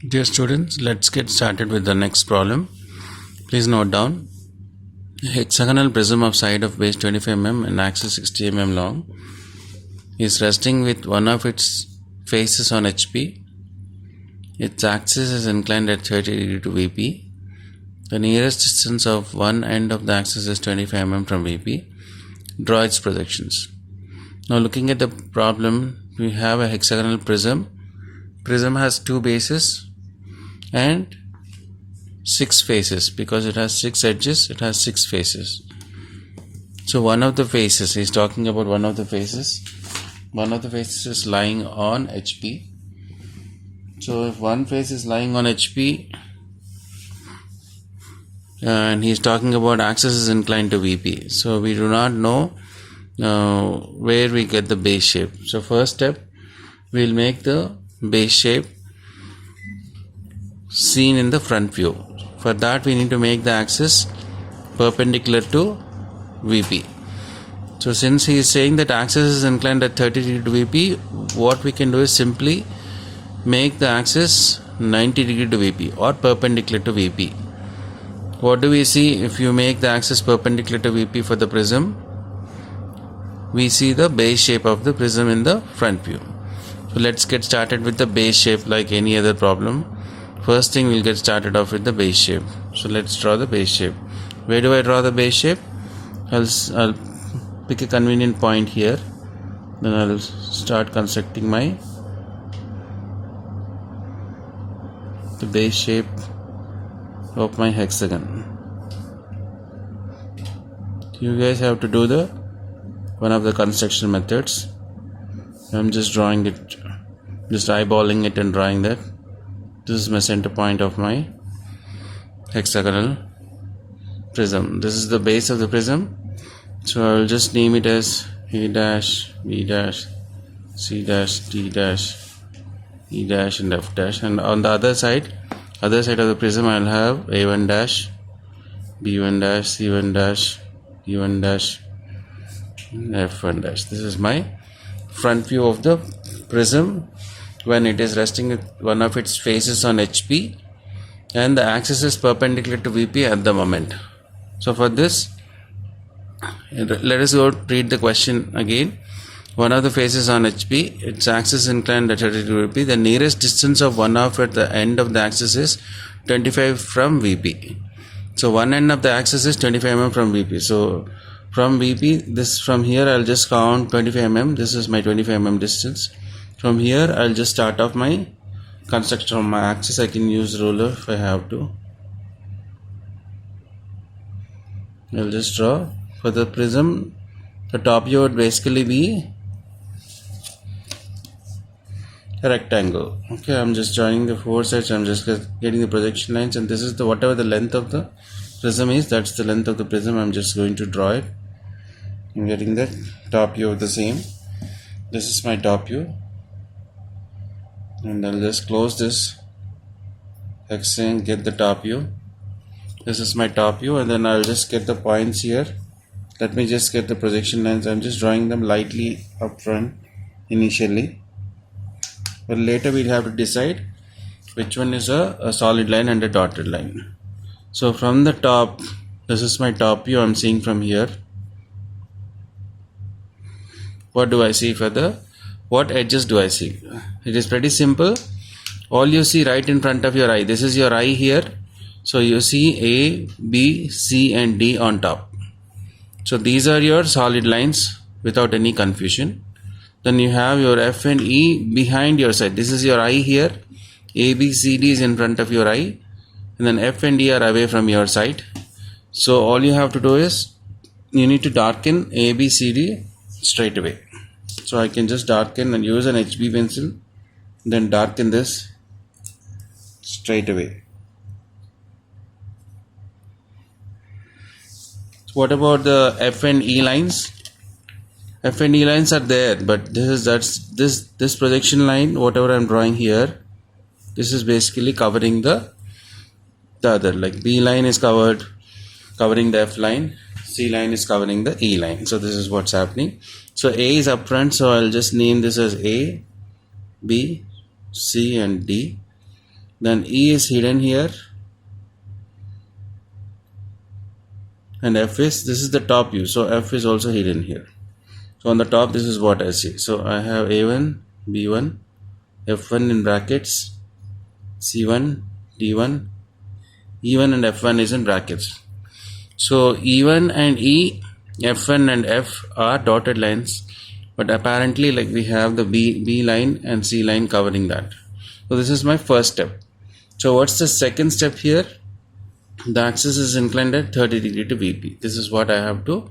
Dear students, let's get started with the next problem. Please note down. A hexagonal prism of side of base 25 mm and axis 60 mm long is resting with one of its faces on HP. Its axis is inclined at 30 degree to VP. The nearest distance of one end of the axis is 25 mm from VP. Draw its projections. Now looking at the problem, we have a hexagonal prism. Prism has two bases and 6 faces. Because it has 6 edges, it has 6 faces. So one of the faces, he's talking about one of the faces is lying on HP. So if one face is lying on HP and he's talking about axis is inclined to VP, so we do not know where we get the base shape. So first step, we'll make the base shape seen in the front view. For that we need to make the axis perpendicular to VP. So since he is saying that axis is inclined at 30 degree to VP, what we can do is simply make the axis 90 degree to VP or perpendicular to VP. What do we see if you make the axis perpendicular to VP for the prism? We see the base shape of the prism in the front view. So let's get started with the base shape like any other problem. First thing, we'll get started off with the base shape. So let's draw the base shape. Where do I draw the base shape? I'll pick a convenient point here. Then I'll start constructing the base shape of my hexagon. You guys have to do one of the construction methods. I'm just drawing it, just eyeballing it and drawing that. This is my center point of my hexagonal prism. This is the base of the prism. So I will just name it as A dash, B dash, C dash, D dash, E dash and F dash. And on the other side of the prism, I will have A1 dash, B1 dash, C1 dash, E1 dash and F1 dash. This is my front view of the prism when it is resting with one of its faces on HP and the axis is perpendicular to VP at the moment. So for this, let us go read the question again. One of the faces on HP, its axis inclined at 30 degree VP. The nearest distance of one of at the end of the axis is 25 from VP. So one end of the axis is 25 mm from VP. So from VP, from here I'll just count 25 mm. This is my 25 mm distance. From here I'll just start off my construction of my axis. I can use ruler if I have to. I'll just draw. For the prism, the top view would basically be a rectangle. Okay, I'm just joining the four sides. I'm just getting the projection lines, and this is whatever the length of the prism is, that's the length of the prism. I'm just going to draw it. I'm getting the top view of the same. This is my top view. And I'll just close this hexagon, get the top view. This is my top view, and then I'll just get the points here. Let me just get the projection lines. I'm just drawing them lightly up front initially, but later we'll have to decide which one is a solid line and a dotted line. So from the top, this is my top view. I'm seeing from here. What do I see what edges do I see? It is pretty simple. All you see right in front of your eye. This is your eye here. So you see A, B, C and D on top. So these are your solid lines without any confusion. Then you have your F and E behind your side. This is your eye here. A, B, C, D is in front of your eye. And then F and E are away from your side. So all you have to do is you need to darken A, B, C, D straight away. So I can just darken and use an HB pencil, then darken this straight away. So what about the F and E lines? F and E lines are there, but this projection line, whatever I'm drawing here, this is basically covering the other. Like B line is covering the F line, C line is covering the E line. So this is what's happening. So A is up front, so I'll just name this as A, B, C and D. Then E is hidden here, and F is, this is the top view, so F is also hidden here. So on the top, this is what I see. So I have A1, B1, F1 in brackets, C1, D1, E1 and F1 is in brackets. So E1 and E, F1 and F are dotted lines, but apparently like we have the B line and C line covering that. So this is my first step. So what's the second step here? The axis is inclined at 30 degree to VP. This is what I have to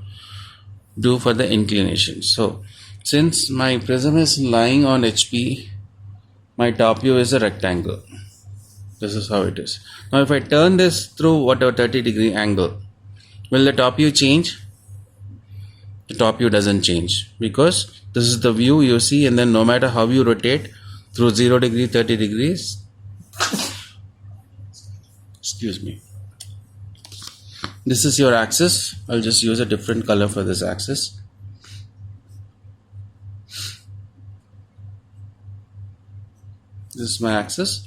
do for the inclination. So since my prism is lying on HP, my top view is a rectangle. This is how it is. Now if I turn this through whatever 30 degree angle, will the top view change? The top view doesn't change because this is the view you see, and then no matter how you rotate through 0 degree, 30 degrees, excuse me, this is your axis. I'll just use a different color for this axis. This is my axis.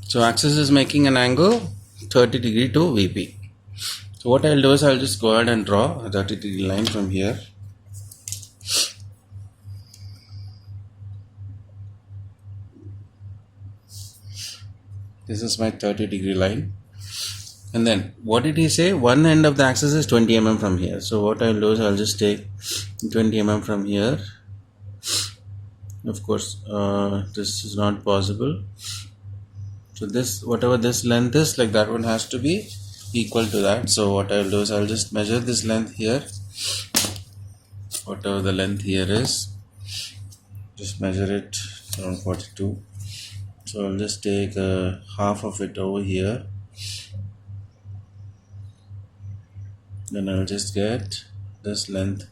So axis is making an angle 30 degree to VP. So what I'll do is I'll just go ahead and draw a 30 degree line from here. This is my 30 degree line. And then what did he say? One end of the axis is 20 mm from here. So what I'll do is I'll just take 20 mm from here. Of course, this is not possible. So this, whatever this length is, like that one has to be equal to that. So what I'll do is I'll just measure this length here. Whatever the length here is, just measure it around 42. So I'll just take half of it over here. Then I'll just get this length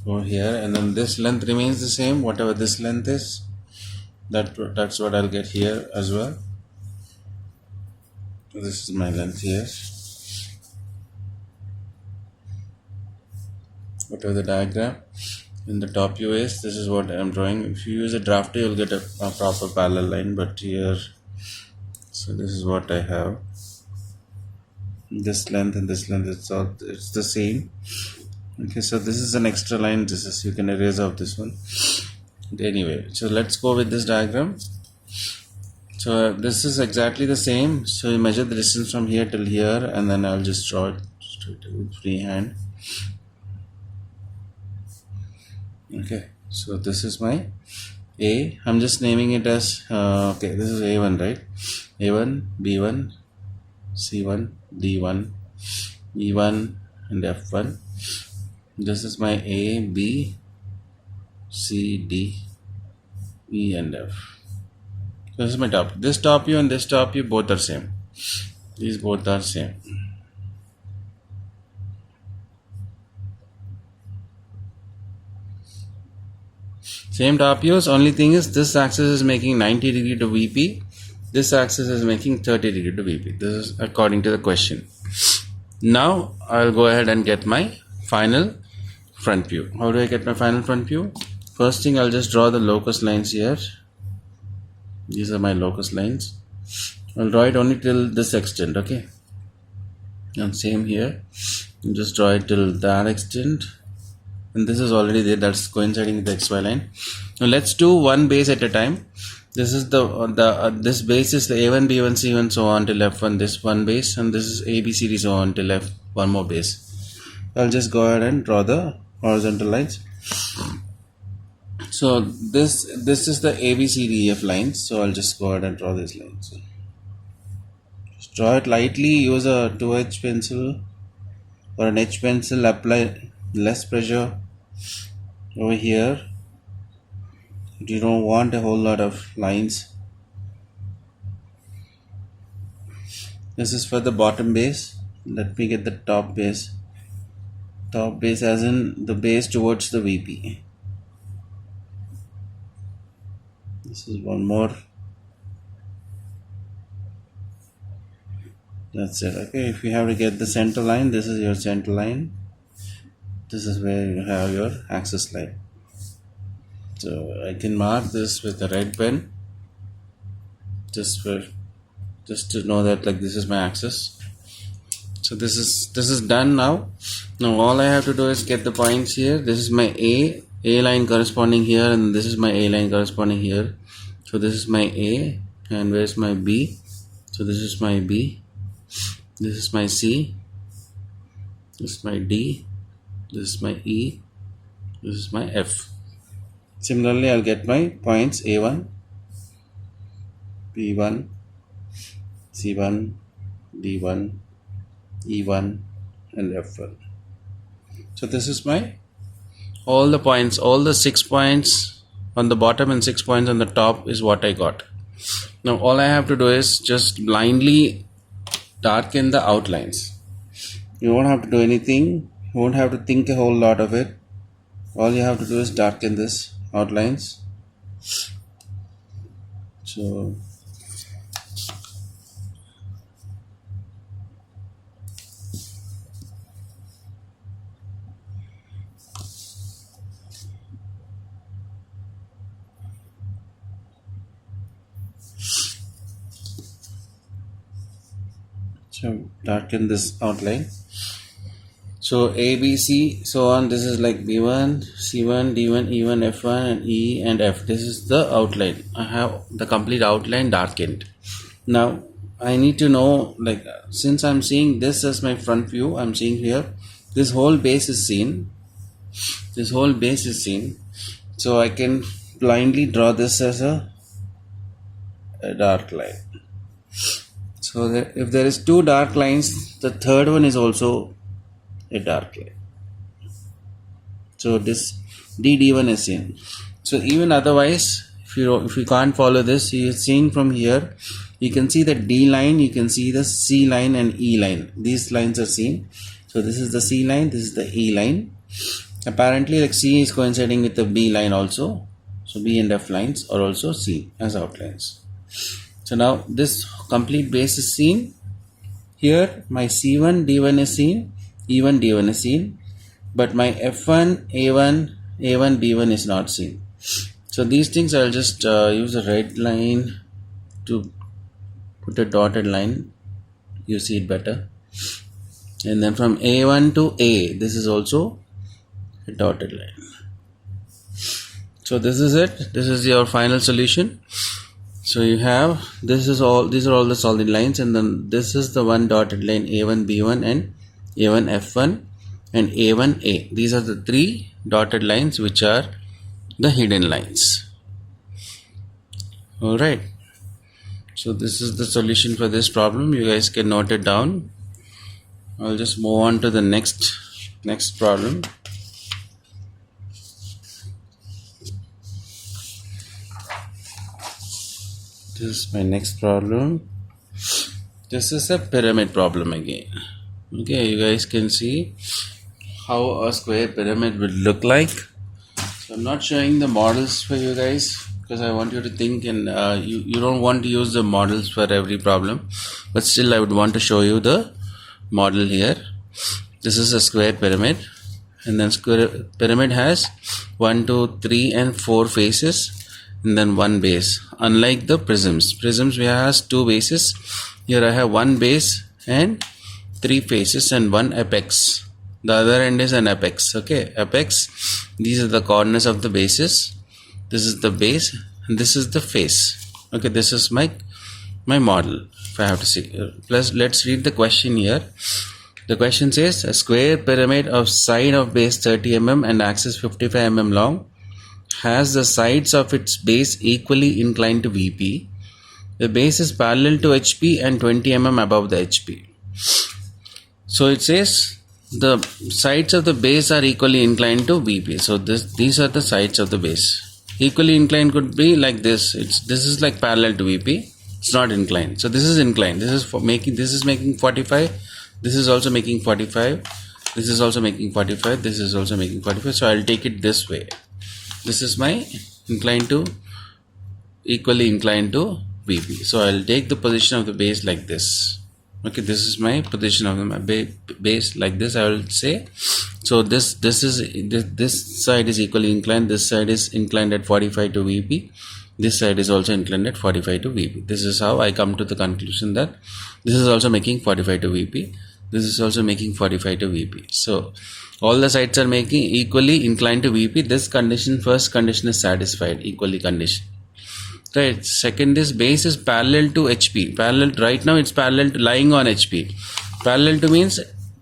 over here, and then this length remains the same, whatever this length is, that's what I'll get here as well. So this is my length here. Whatever the diagram in the top view is, this is what I'm drawing. If you use a drafter, you'll get a proper parallel line, but here, so this is what I have. This length and this length, it's the same. Okay, so this is an extra line. This is, you can erase off this one. But anyway, so let's go with this diagram. So this is exactly the same. So you measure the distance from here till here, and then I'll just draw it straight with freehand. Okay, so this is my A. I'm just naming it as okay, this is A1, right? A1, B1, C1, D1, E1 and F1. This is my A, B, C, D, E and F. This is my top. This top view and this top view both are same. These both are same. Same top views. Only thing is this axis is making 90 degree to VP. This axis is making 30 degree to VP. This is according to the question. Now I'll go ahead and get my final front view. How do I get my final front view? First thing, I'll just draw the locus lines here. These are my locus lines. I'll draw it only till this extent, okay? And same here. I'll just draw it till that extent. And this is already there, that's coinciding with the XY line. Now let's do one base at a time. This is this base is the A1, B1, C1, so on till F1, this one base, and this is A, B, C, D, so on till F, one more base. I'll just go ahead and draw the horizontal lines. So this is the A, B, C, D, F lines. So I'll just go ahead and draw these lines. Just draw it lightly, use a 2H pencil or an H pencil, apply less pressure over here. You don't want a whole lot of lines. This is for the bottom base. Let me get the top base. Top base as in the base towards the VP. This is one more. That's it. Okay, if you have to get the center line, this is your center line. This is where you have your axis line. So I can mark this with a red pen. just to know that like this is my axis. So this is done now. Now all I have to do is get the points here. This is my A line corresponding here, and this is my A line corresponding here. So this is my A, and where's my B? So this is my B, this is my C, this is my D, this is my E, this is my F. Similarly, I'll get my points A1, B1, C1, D1, E1 and F1. So this is my all the points, all the 6 points on the bottom and 6 points on the top is what I got. Now all I have to do is just blindly darken the outlines. You won't have to do anything, you won't have to think a whole lot of it. All you have to do is darken this outlines. So darken this outline. So A, B, C, so on. This is like B1, C1, D1, E1, F1 and E and F. This is the outline. I have the complete outline darkened. Now I need to know, like, since I'm seeing this as my front view, I'm seeing here this whole base is seen. This whole base is seen. So I can blindly draw this as a dark line. So that if there is 2 dark lines, the third one is also a dark line. So this D1 is seen. So even otherwise, if you can't follow this, you are seeing from here, you can see the D line, you can see the C line and E line. These lines are seen. So this is the C line, this is the E line. Apparently, like, C is coinciding with the B line also. So B and F lines are also seen as outlines. So now this complete base is seen. Here my C1, D1 is seen, E1, D1 is seen, but my F1, A1, B1 is not seen. So these things I'll just use a red line to put a dotted line. You see it better. And then from A1 to A, this is also a dotted line. So this is it. This is your final solution. So you have, these are all the solid lines, and then this is the one dotted line A1 B1 and A1 F1 and A1 A. These are the 3 dotted lines which are the hidden lines. Alright, so this is the solution for this problem. You guys can note it down. I'll just move on to the next problem. This is my next problem. This is a pyramid problem again. Okay, you guys can see how a square pyramid would look like. So I'm not showing the models for you guys because I want you to think, and you don't want to use the models for every problem, but still I would want to show you the model here. This is a square pyramid, and then square pyramid has 1, 2, 3 and 4 faces, and then 1 base. Unlike the prisms, we has 2 bases. Here I have 1 base and 3 faces and 1 apex. The other end is an apex. Okay, apex, these are the corners of the bases. This is the base and this is the face. Okay, this is my model, if I have to see. Plus let's read the question here. The question says a square pyramid of side of base 30 mm and axis 55 mm long has the sides of its base equally inclined to VP. The base is parallel to HP and 20 mm above the HP. So it says the sides of the base are equally inclined to VP. So these are the sides of the base. Equally inclined could be like this. This is like parallel to VP. It's not inclined. So this is inclined. This is making 45. This is also making 45. This is also making 45. This is also making 45. So I'll take it this way. This is my equally inclined to VP. So I'll take the position of the base like this. Okay, this is my position of the base like this, I will say. So this side is equally inclined. This side is inclined at 45 to VP. this side is also inclined at 45 to VP. This is how I come to the conclusion that this is also making 45 to VP. This is also making 45 to VP. So all the sides are making equally inclined to VP. This condition, first condition is satisfied, equally condition. Right. Second is base is parallel to HP. Parallel, right now it's parallel to lying on HP. Parallel to means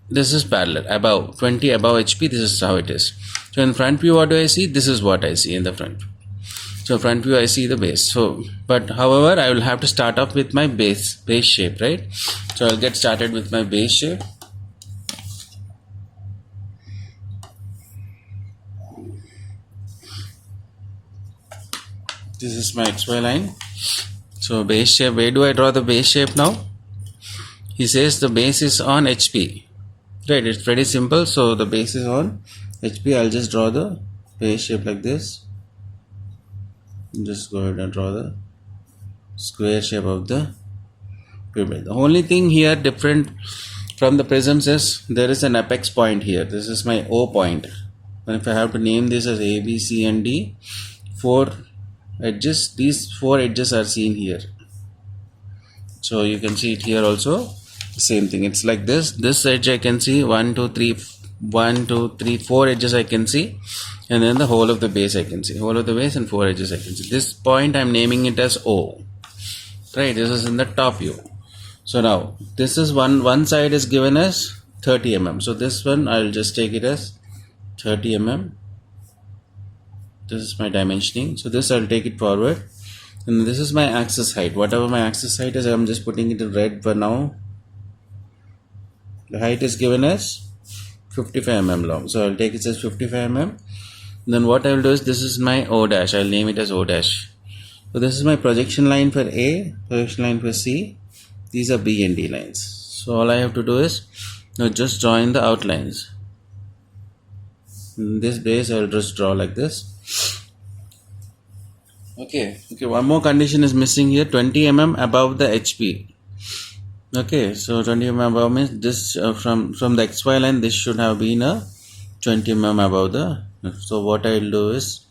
this is parallel, above 20 above HP. This is how it is. So in front view, what do I see? This is what I see in the front view. So front view, I see the base. So, but however, I will have to start off with my base shape, right? So I'll get started with my base shape. This is my XY line. So base shape, where do I draw the base shape now? He says the base is on HP. Right, it's pretty simple. So the base is on HP. I'll just draw the base shape like this. Just go ahead and draw the square shape of the pyramid. The only thing here different from the prisms is there is an apex point here. This is my O point. And if I have to name this as A, B, C and D, 4 edges, these 4 edges are seen here. So you can see it here also. Same thing. It's like this edge I can see 4 edges I can see, and then the whole of the base I can see, whole of the base and 4 edges I can see. This point I'm naming it as O, right? This is in the top view. So now this is one side is given as 30 mm. So this one I'll just take it as 30 mm. This is my dimensioning. So this I'll take it forward, and this is my axis height. Whatever my axis height is, I'm just putting it in red for now. The height is given as 55 mm long. So I'll take it as 55 mm. Then what I will do is, this is my O dash. I'll name it as O dash. So this is my projection line for A, projection line for C. These are B and D lines. So all I have to do is now just join the outlines. In this base I'll just draw like this. Okay, one more condition is missing here. 20 mm above the HP. Okay, so 20 mm above means this from the XY line, this should have been a 20 mm above the. So what I'll do is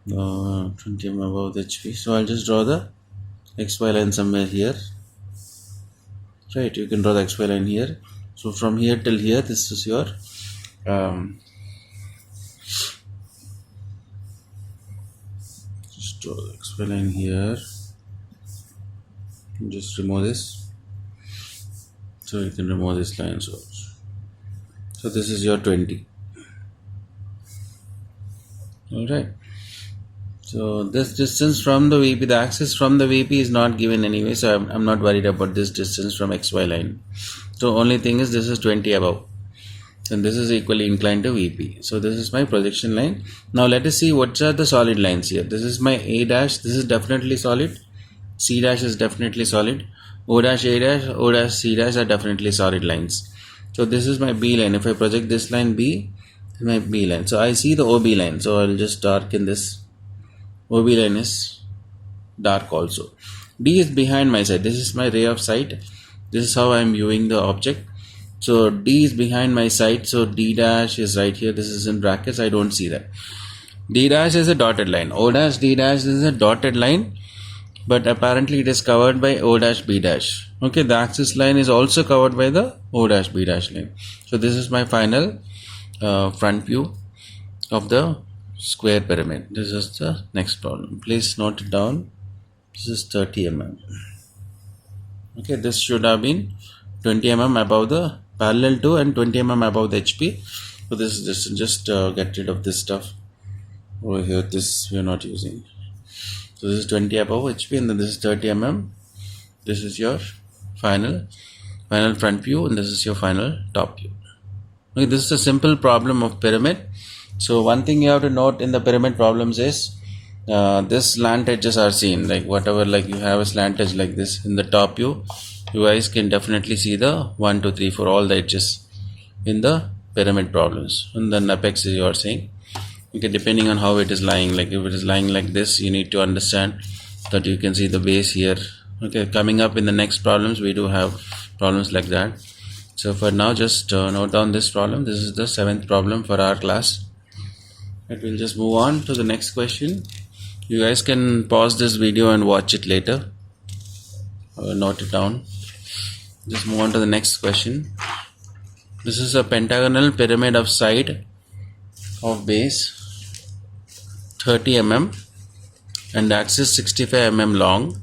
20 mm above the HP. So I'll just draw the XY line somewhere here. Right, you can draw the XY line here. So from here till here, this is your just draw the XY line here. Just remove this. So you can remove this line also. So this is your 20. Alright. So this distance from the VP, the axis from the VP is not given anyway. So I'm not worried about this distance from XY line. So only thing is this is 20 above. And this is equally inclined to VP. So this is my projection line. Now let us see what are the solid lines here. This is my A dash. This is definitely solid. C dash is definitely solid. O dash, A dash, O dash, C dash are definitely solid lines. So this is my B line. If I project this line B, this is my B line. So I see the OB line. So I'll just darken this. OB line is dark also. D is behind my sight. This is my ray of sight. This is how I'm viewing the object. So D is behind my sight. So D dash is right here. This is in brackets. I don't see that. D dash is a dotted line. O dash, D dash is a dotted line. But apparently it is covered by O dash B dash. Okay, the axis line is also covered by the O dash B dash line. So this is my final front view of the square pyramid. This is the next problem. Please note it down. This is 30 mm. Okay, this should have been 20 mm above the parallel to and 20 mm above the HP. So this is just get rid of this stuff over here. This we are not using. So this is 20 above HP, and then this is 30 mm. This is your final front view, and this is your final top view. Okay, this is a simple problem of pyramid. So one thing you have to note in the pyramid problems is this slant edges are seen, like whatever, like you have a slant edge like this in the top view, you guys can definitely see the 1, 2, 3, 4 all the edges in the pyramid problems. And then apex is you are saying. Okay, depending on how it is lying, like if it is lying like this, you need to understand that you can see the base here. Okay, coming up in the next problems, we do have problems like that. So for now, just note down this problem. This is the 7th problem for our class. But we'll just move on to the next question. You guys can pause this video and watch it later or note it down. Just move on to the next question. This is a pentagonal pyramid of side of base 30 mm and axis 65 mm long,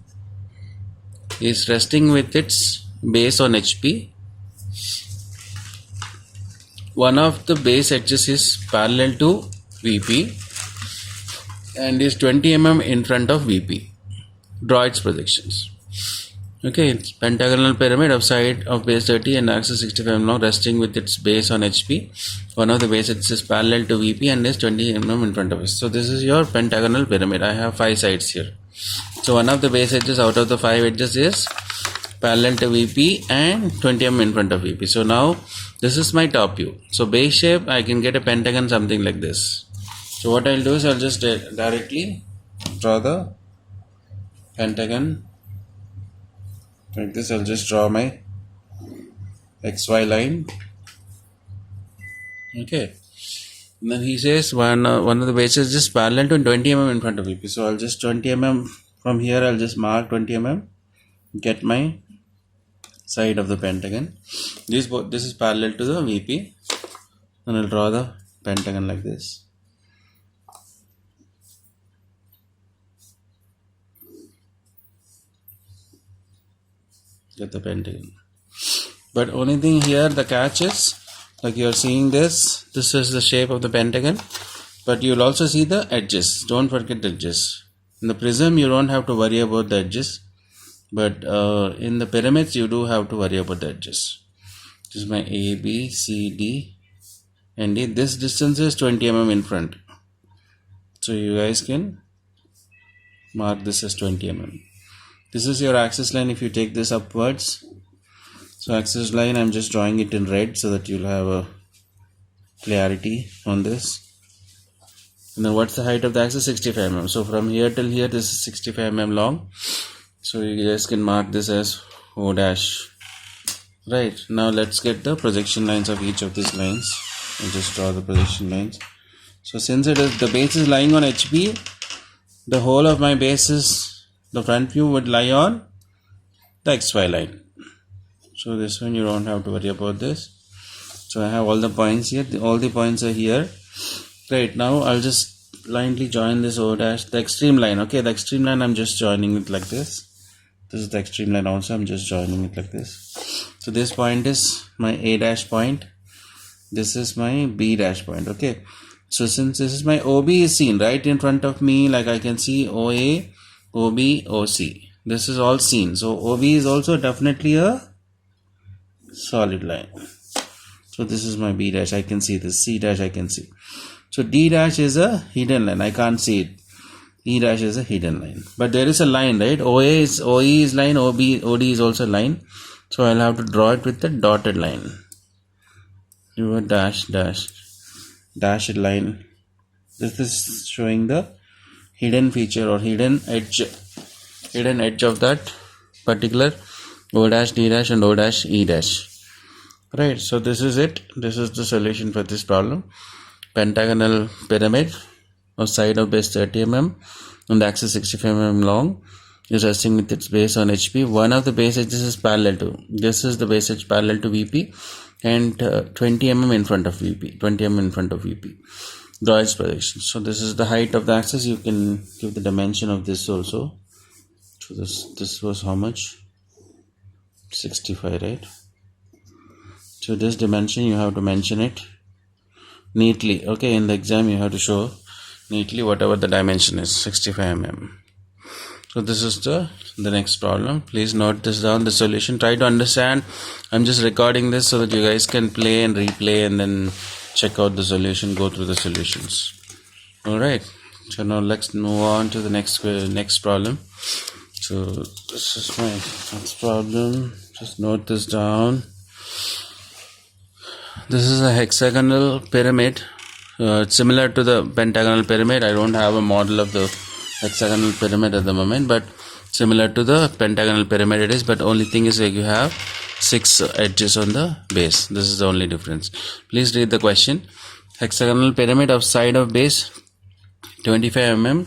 is resting with its base on HP. One of the base edges is parallel to VP and is 20 mm in front of VP. Draw its projections. Okay, it's pentagonal pyramid of side of base 30 and axis 65 mm long, resting with its base on HP. One of the base edges is parallel to VP and is 20 mm in front of it. So this is your pentagonal pyramid. I have 5 sides here. So one of the base edges out of the 5 edges is parallel to VP and 20 mm in front of VP. So now this is my top view. So base shape, I can get a pentagon something like this. So what I'll do is I'll just directly draw the pentagon like this. I'll just draw my XY line. Okay. And then he says one of the bases is parallel to 20 mm in front of VP. So I'll just 20 mm from here. I'll just mark 20 mm. Get my side of the pentagon. This is parallel to the VP. And I'll draw the pentagon like this. Get the pentagon. But only thing here, the catch is, like you are seeing this is the shape of the pentagon, but you will also see the edges. Don't forget the edges. In the prism you don't have to worry about the edges, but in the pyramids you do have to worry about the edges. This is my A, B, C, D and D. This distance is 20 mm in front, so you guys can mark this as 20 mm. This is your axis line if you take this upwards. So axis line, I'm just drawing it in red so that you'll have a clarity on this. And then what's the height of the axis? 65 mm. So from here till here, this is 65 mm long. So you guys can mark this as O dash. Right, now let's get the projection lines of each of these lines. I'll just draw the projection lines. So since the base is lying on HP, the whole of my base is, the front view would lie on the XY line. So this one you don't have to worry about this. So I have all the points here. All the points are here. Right, now I'll just blindly join this O dash, the extreme line. Okay, the extreme line, I'm just joining it like this. This is the extreme line also. I'm just joining it like this. So this point is my A dash point. This is my B dash point. Okay. So since this is my OB is seen right in front of me, like I can see OA, OB, OC. This is all seen. So OB is also definitely a solid line. So this is my B dash. I can see this. C dash I can see. So D dash is a hidden line. I can't see it. E dash is a hidden line. But there is a line, right? OE is line. OD is also line. So I'll have to draw it with the dotted line. Do a dash dash dashed line. This is showing the hidden feature or hidden edge of that particular O dash, D dash and O dash, E dash. Right, so this is it. This is the solution for this problem. Pentagonal pyramid of side of base 30 mm and the axis 65 mm long is resting with its base on HP. One of the base edges is parallel to, this is the base edge parallel to VP and 20 mm in front of VP, 20 mm in front of VP. Draw its projection. So this is the height of the axis. You can give the dimension of this also. So this was how much? 65, right? So this dimension you have to mention it neatly. Okay, in the exam you have to show neatly whatever the dimension is, 65 mm. So this is the next problem. Please note this down, the solution. Try to understand. I'm just recording this so that you guys can play and replay and then check out the solution, go through the solutions. Alright, so now let's move on to the next problem. So this is my next problem. Just note this down. This is a hexagonal pyramid. It's similar to the pentagonal pyramid. I don't have a model of the hexagonal pyramid at the moment, but similar to the pentagonal pyramid it is, but only thing is like you have 6 edges on the base. This is the only difference. Please read the question. Hexagonal pyramid of side of base 25 mm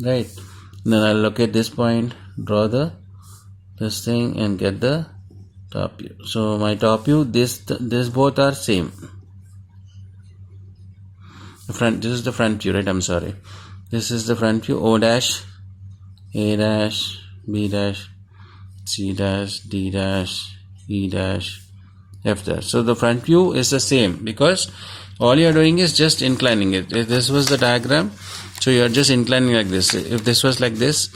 right? Then I'll locate this point, draw this thing, and get the top view. So my top view, this both are same. This is the front view, right? I'm sorry. This is the front view. O dash, A dash, B dash, C dash, D dash, E dash, F dash. So the front view is the same because all you are doing is just inclining it. If this was the diagram, so you are just inclining like this. If this was like this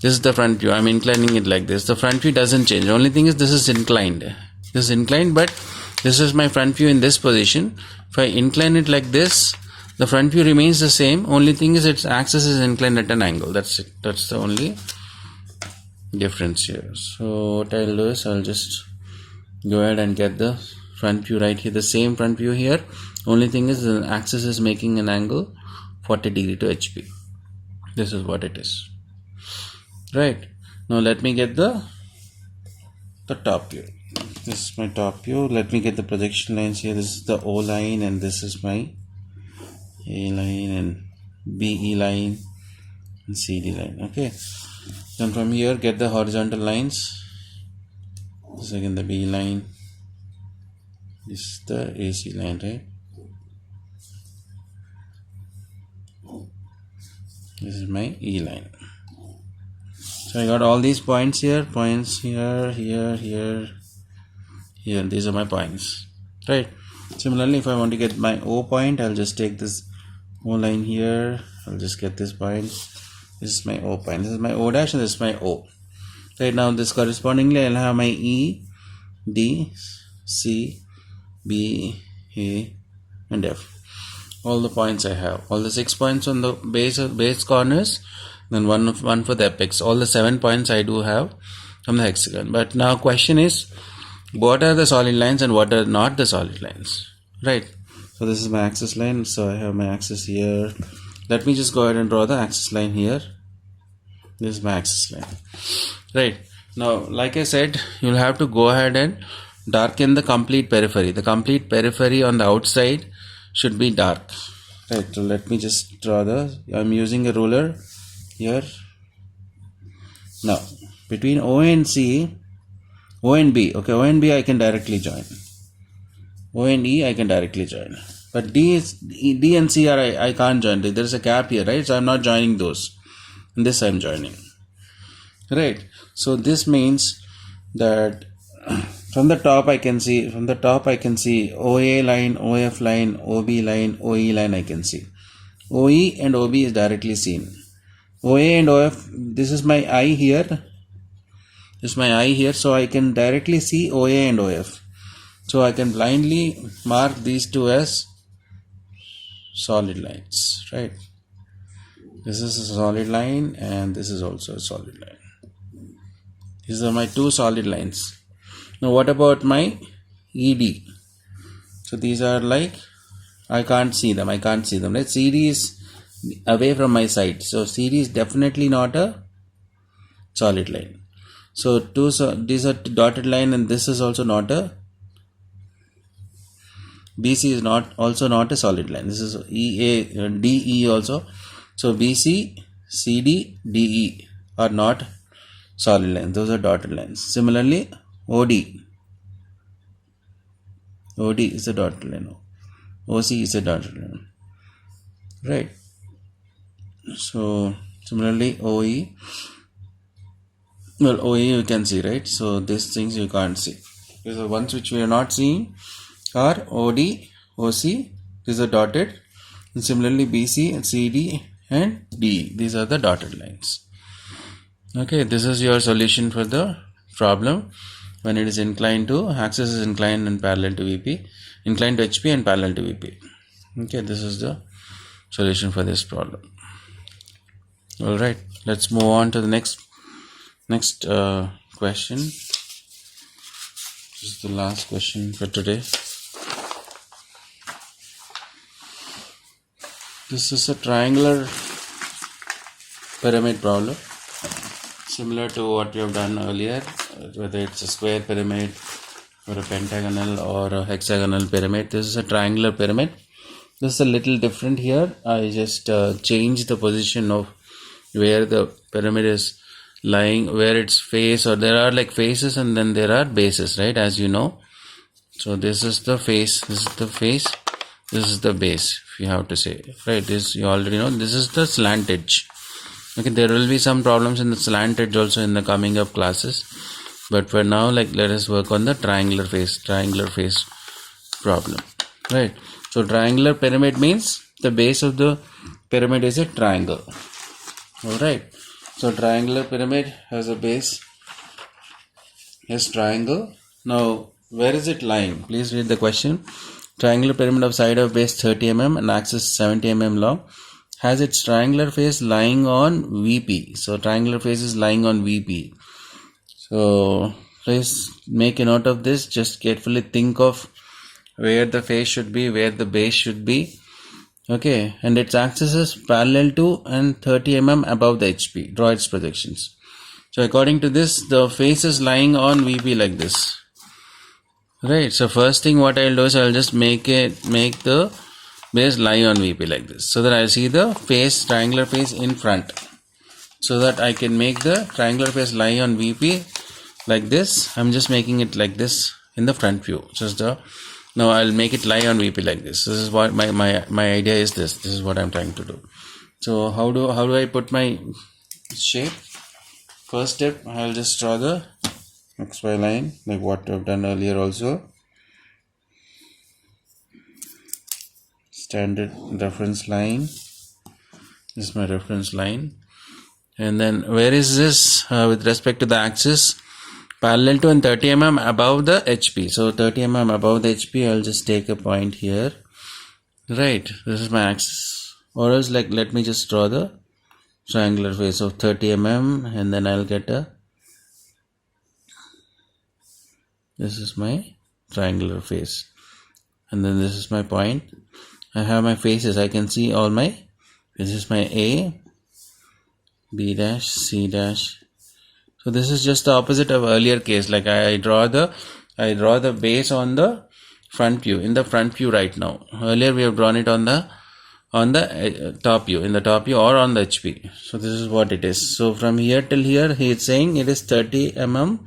is the front view. I'm inclining it like this. The front view doesn't change. The only thing is this is inclined. This is inclined, but this is my front view in this position. If I incline it like this, the front view remains the same. Only thing is its axis is inclined at an angle. That's it. That's the only difference here. So what I'll do is I'll just go ahead and get the front view right here. The same front view here. Only thing is the axis is making an angle 40 degree to HP. This is what it is. Right. Now let me get the top view. This is my top view. Let me get the projection lines here. This is the O line and this is my A line and BE line and CD line. Okay. Then from here get the horizontal lines. This is again the B line. This is the AC line, right? This is my E line. So I got all these points here, here. These are my points, right? Similarly, if I want to get my O point, I'll just take this O line here. I'll just get this point. This is my O point. This is my O dash and this is my O. Right now, this correspondingly, I'll have my E, D, C, B, A, and F. All the points I have. All the 6 points on the base corners. Then one for the apex. All the 7 points I do have from the hexagon. But now question is, what are the solid lines and what are not the solid lines? Right. So this is my axis line. So I have my axis here. Let me just go ahead and draw the axis line here. This is my axis line. Right. Now, like I said, you'll have to go ahead and darken the complete periphery. The complete periphery on the outside should be dark. Right. So let me just draw I'm using a ruler here. Now, between O and C, O and B, okay, O and B I can directly join. O and E I can directly join. But D and C I can't join. There is a gap here, right? So I'm not joining those. And this I'm joining. Right. So this means that from the top I can see OA line, OF line, OB line, OE line I can see. OE and OB is directly seen. OA and OF, this is my eye here. This is my eye here, so I can directly see OA and OF. So I can blindly mark these two as solid lines, right? This is a solid line and this is also a solid line. These are my two solid lines. Now what about my ED? So these are like, I can't see them, right? CD is away from my side. So CD is definitely not a solid line. So these are dotted line and this is also not a, BC is also not a solid line. This is EA, DE also. So BC, CD, DE are not solid lines. Those are dotted lines. Similarly, OD is a dotted line. OC is a dotted line. Right. So similarly, OE. Well, OE you can see, right? So these things you can't see. These are ones which we are not seeing are OD, OC. These are dotted. And similarly, BC, CD and DE. These are the dotted lines. Okay, this is your solution for the problem when it is inclined to, axis is inclined and parallel to VP, inclined to HP and parallel to VP. Okay, this is the solution for this problem. Alright, let's move on to the next question. This is the last question for today. This is a triangular pyramid problem, similar to what we have done earlier, whether it's a square pyramid or a pentagonal or a hexagonal pyramid. This is a triangular pyramid. This is a little different here. I just changed the position of where the pyramid is lying, where its face, or there are like faces and then there are bases, right, as you know. So this is the face, this is the face, this is the base, if you have to say, right? This you already know. This is the slant edge. Okay, there will be some problems in the slant edge also in the coming up classes, but for now, like, let us work on the triangular face problem, right? So triangular pyramid means the base of the pyramid is a triangle. All right, so triangular pyramid has a base is triangle. Now where is it lying? Please read the question. Triangular pyramid of side of base 30 mm and axis 70 mm long has its triangular face lying on VP. So triangular face is lying on VP. So please make a note of this. Just carefully think of where the face should be, where the base should be. Okay, and its axis is parallel to and 30 mm above the HP. Draw its projections. So according to this, the face is lying on VP like this. Right, so first thing what I'll do is I'll just make the base lie on VP like this, so that I'll see the face, triangular face in front, so that I can make the triangular face lie on VP like this. I'm just making it like this in the front view. Now I'll make it lie on VP like this. This is what my idea is. This is what I'm trying to do. So how do I put my shape? First step, I'll just draw the XY line like what I've done earlier also. Standard reference line. This is my reference line. And then where is this with respect to the axis? Parallel to and 30 mm above the HP. So 30 mm above the HP, I'll just take a point here. Right, this is my axis. Or else, like, let me just draw the triangular face of 30 mm and then I'll get a, this is my triangular face, and then this is my point. I have my faces. I can see all my, this is my A, B dash, C dash. So this is just the opposite of earlier case. Like I draw the base on the front view, in the front view right now. Earlier we have drawn it on the top view, in the top view or on the HP. So this is what it is. So from here till here, he is saying it is 30 mm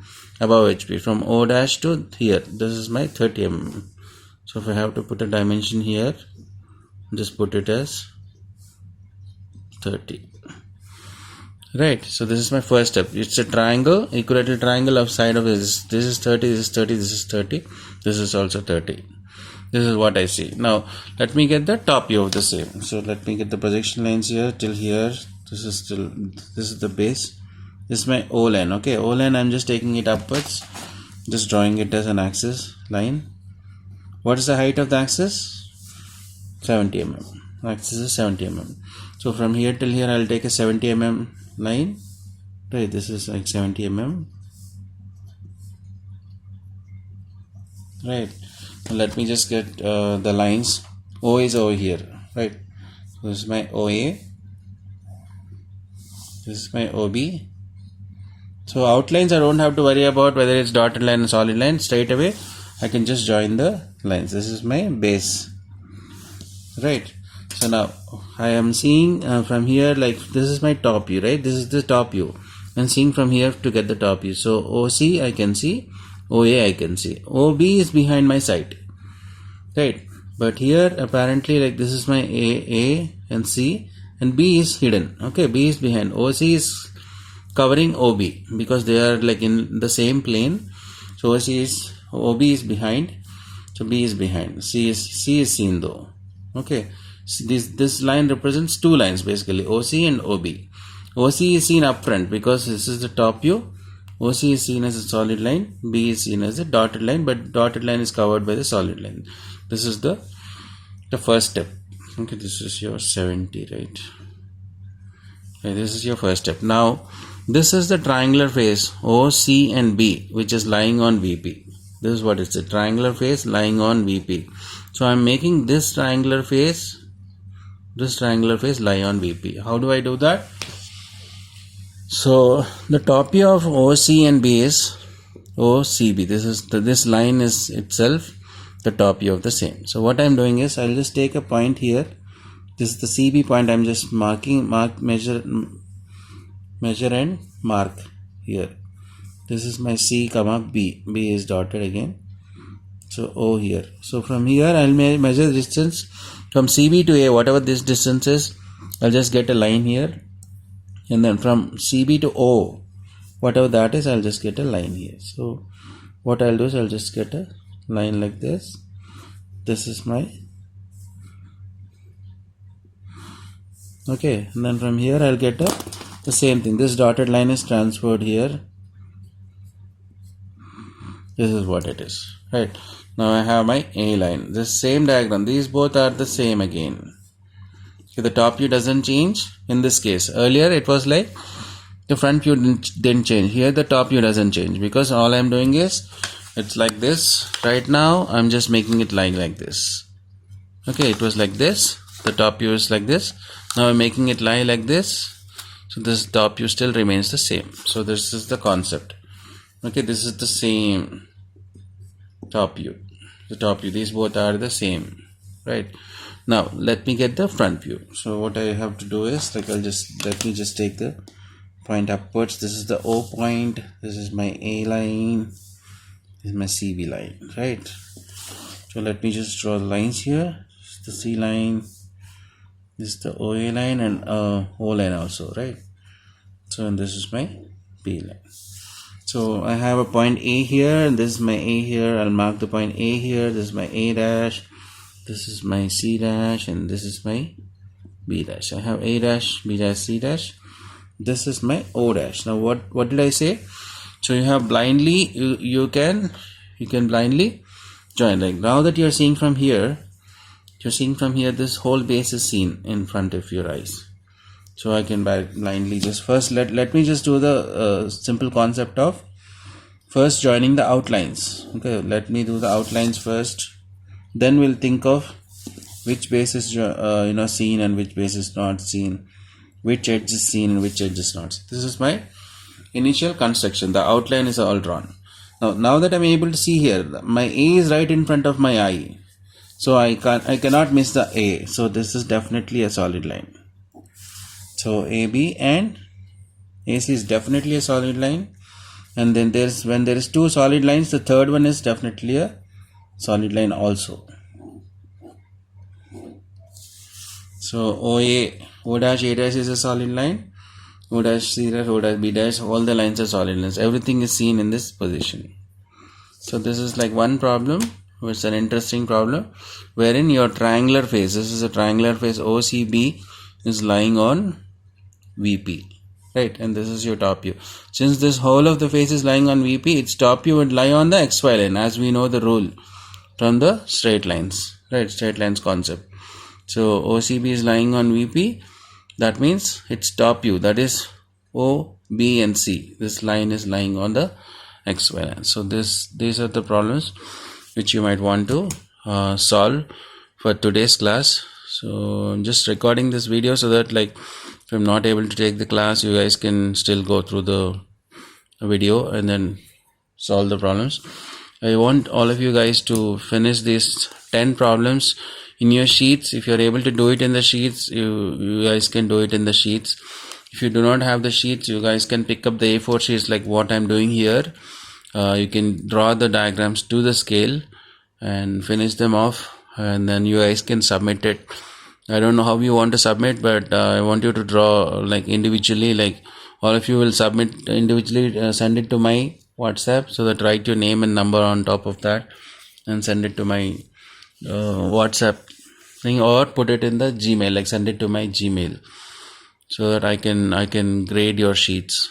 above HP. From O dash to here, this is my 30 mm. So if I have to put a dimension here, just put it as 30. Right, so this is my first step. It's a triangle, equilateral triangle of side of this. This is 30, this is 30, this is 30, this is also 30. This is what I see. Now let me get the top view of the same. So let me get the projection lines here till here. This is the base. This is my O line. Okay, O line, I'm just taking it upwards, just drawing it as an axis line. What is the height of the axis? 70 mm. Axis is 70 mm. So from here till here, I'll take a 70 mm line. Right, this is like 70 mm. Right. Now let me just get the lines. O is over here. Right. So this is my OA. This is my OB. So outlines, I don't have to worry about whether it's dotted line or solid line. Straight away I can just join the lines. This is my base. Right. So now I am seeing from here, like this is my top view, right? This is the top view. I'm seeing from here to get the top view. So OC I can see, OA I can see. OB is behind my sight. Right. But here apparently, like this is my A and C, and B is hidden. Okay, B is behind. OC is covering OB because they are like in the same plane. So OB is behind, so B is behind. C is seen though. Okay, so this line represents two lines basically, OC and OB. OC is seen up front because this is the top view. OC is seen as a solid line, B is seen as a dotted line, but dotted line is covered by the solid line. This is the first step. Okay, this is your 70, right? Okay, this is your first step. Now this is the triangular face OC and B, which is lying on VP. This is what it's a triangular face lying on VP. So I'm making this triangular face lie on VP. How do I do that? So the top view of OC and B is OCB. This line is itself the top view of the same. So what I'm doing is I'll just take a point here. This is the CB point. I'm just measure measure and mark here. This is my C comma B. B is dotted again. So O here. So from here I'll measure the distance from CB to A, whatever this distance is. I'll just get a line here, and then from CB to O, whatever that is, I'll just get a line here. So what I'll do is I'll just get a line like this. This is my okay, and then from here I'll get the same thing. This dotted line is transferred here. This is what it is, right? Now I have my A line. The same diagram. These both are the same again. Okay, the top view doesn't change in this case. Earlier it was like the front view didn't change. Here the top view doesn't change because all I'm doing is it's like this. Right now I'm just making it like this. Okay, it was like this. The top view is like this. Now I'm making it lie like this. So this top view still remains the same. So this is the concept. Okay, this is the same top view. The top view, these both are the same, right? Now let me get the front view. So what I have to do is like let me just take the point upwards. This is the O point. This is my A line. This is my CB line, right? So let me just draw the lines here. This is the C line. This is the OA line and O line also, right? So and this is my B line. So I have a point A here, and this is my A here. I'll mark the point A here. This is my A dash. This is my C dash, and this is my B dash. I have A dash, B dash, C dash. This is my O dash. Now what did I say? So you have blindly, you can blindly join. Like now that you're seeing from here, this whole base is seen in front of your eyes. So I can blindly just first let me just do the simple concept of first joining the outlines. Okay, let me do the outlines first. Then we'll think of which base is seen and which base is not seen, which edge is seen and which edge is not seen. This is my initial construction. The outline is all drawn. Now that I'm able to see here, my A is right in front of my eye. So I cannot miss the A. So this is definitely a solid line. So AB and AC is definitely a solid line, and then when there is two solid lines, the third one is definitely a solid line also. So O dash A dash is a solid line, O dash C dash, O dash B dash, all the lines are solid lines. Everything is seen in this position. So this is like one problem, which is an interesting problem, wherein your triangular face, this is a triangular face, OCB is lying on VP, right? And this is your top view. Since this whole of the face is lying on VP, its top view would lie on the XY line, as we know the rule from the straight lines, right? Straight lines concept. So OCB is lying on VP. That means its top view, that is O, B and C. This line is lying on the XY line. So these are the problems which you might want to solve for today's class. So I'm just recording this video so that like if I'm not able to take the class, you guys can still go through the video and then solve the problems. I want all of you guys to finish these 10 problems in your sheets. If you're able to do it in the sheets, you guys can do it in the sheets. If you do not have the sheets, you guys can pick up the A4 sheets like what I'm doing here. You can draw the diagrams to the scale and finish them off, and then you guys can submit it. I don't know how you want to submit, but I want you to draw like individually, like all of you will submit individually, send it to my WhatsApp, so that write your name and number on top of that and send it to my WhatsApp thing, or put it in the Gmail, like send it to my Gmail, so that I can grade your sheets.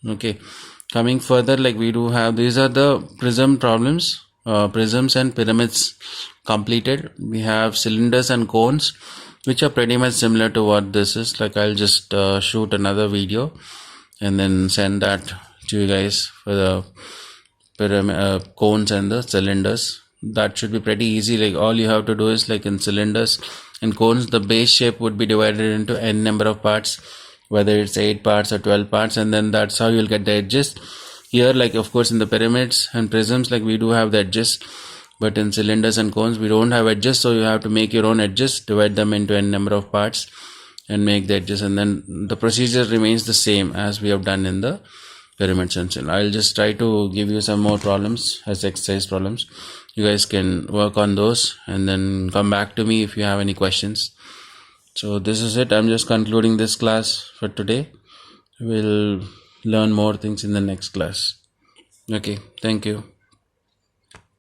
Okay, coming further, like we do have, these are the prism problems, prisms and pyramids completed. We have cylinders and cones, which are pretty much similar to what this is. Like I'll just shoot another video and then send that to you guys for the pyramid, cones and the cylinders. That should be pretty easy. Like all you have to do is, like in cylinders and cones, the base shape would be divided into n number of parts, whether it's 8 parts or 12 parts, and then that's how you'll get the edges. Here, like of course in the pyramids and prisms, like we do have the edges, but in cylinders and cones we don't have edges, so you have to make your own edges, divide them into n number of parts, and make the edges, and then the procedure remains the same as we have done in the pyramid stencil. I'll just try to give you some more problems as exercise problems. You guys can work on those and then come back to me if you have any questions. So this is it. I'm just concluding this class for today. We'll learn more things in the next class. Okay, thank you.